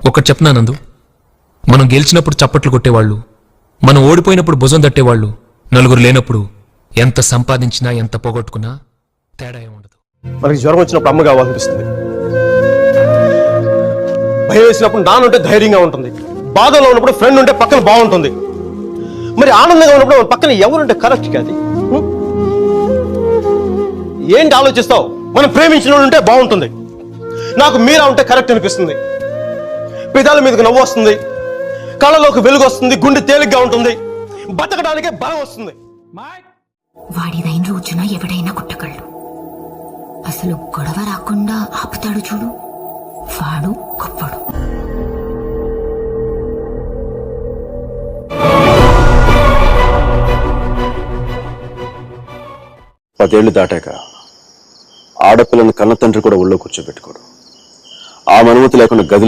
ఒకటి చెప్పనా నందు, మనం గెలిచినప్పుడు చప్పట్లు కొట్టేవాళ్ళు, మనం ఓడిపోయినప్పుడు భుజం తట్టేవాళ్ళు, నలుగురు లేనప్పుడు ఎంత సంపాదించినా ఎంత పోగొట్టుకున్నా తేడా ఏముండదు. మనకి జ్వరం వచ్చినప్పుడు అమ్మ కావాలనిపిస్తుంది, భయం వేసినప్పుడు నాన్నుంటే ధైర్యంగా ఉంటుంది, బాధలో ఉన్నప్పుడు ఫ్రెండ్ ఉంటే పక్కన బాగుంటుంది. మరి ఆనందంగా ఉన్నప్పుడు పక్కన ఎవరుంటే కరెక్ట్ కాదు. ఏంటి ఆలోచిస్తావు? మనం ప్రేమించిన వాళ్ళు ఉంటే బాగుంటుంది. నాకు మీరా ఉంటే కరెక్ట్ అనిపిస్తుంది. పెదాల మీదకి నవ్వు వస్తుంది, కళ్ళలోకి వెలుగు వస్తుంది, గుండె తేలిగ్గా ఉంటుంది, బతకడానికే బలం వస్తుంది. వాడిదైన రోజున ఎవడైనా కుట్టగలడు, అసలు గొడవ రాకుండా ఆపుతాడు చూడు, వాడు గొప్పడు. పదేళ్లు దాటాక ఆడపిల్లని కన్న తండ్రి కూడా ఒళ్ళో కూర్చోబెట్టుకోడు. ఆ అనుమతి లేకుండా గదిలో